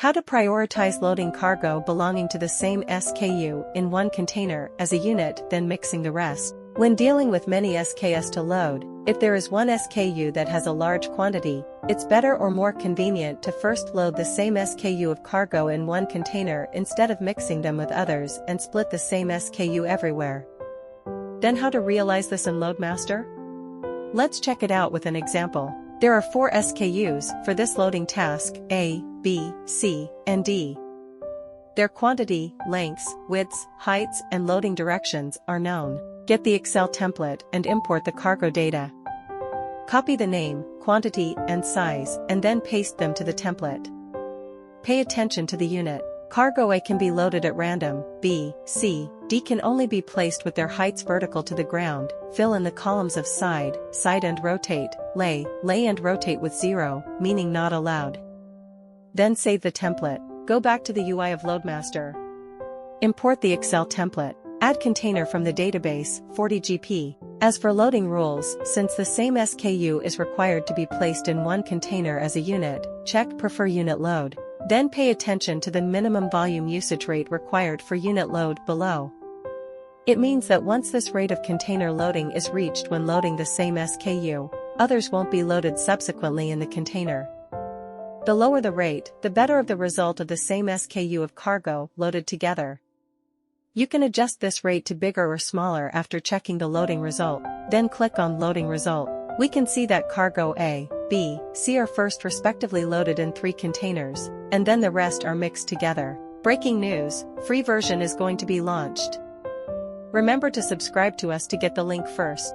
How to prioritize loading cargo belonging to the same SKU in one container as a unit, then mixing the rest. When dealing with many SKUs to load, if there is one SKU that has a large quantity, it's better or more convenient to first load the same SKU of cargo in one container instead of mixing them with others and split the same SKU everywhere. Then how to realize this in LoadMaster? Let's check it out with an example. There are 4 SKUs for this loading task: A, B, C, and D. Their quantity, lengths, widths, heights, and loading directions are known. Get the Excel template and import the cargo data. Copy the name, quantity, and size, and then paste them to the template. Pay attention to the unit. Cargo A can be loaded at random, B, C, D can only be placed with their heights vertical to the ground. Fill in the columns of side and rotate, lay and rotate with 0, meaning not allowed. Then save the template. Go back to the UI of LoadMaster. Import the Excel template. Add container from the database, 40GP. As for loading rules, since the same SKU is required to be placed in one container as a unit, check Prefer Unit Load. Then pay attention to the minimum volume usage rate required for unit load below. It means that once this rate of container loading is reached when loading the same SKU, others won't be loaded subsequently in the container. The lower the rate, the better of the result of the same SKU of cargo loaded together. You can adjust this rate to bigger or smaller after checking the loading result. Then click on Loading Result. We can see that cargo A, B, C are first respectively loaded in 3 containers, and then the rest are mixed together. Breaking news: free version is going to be launched. Remember to subscribe to us to get the link first.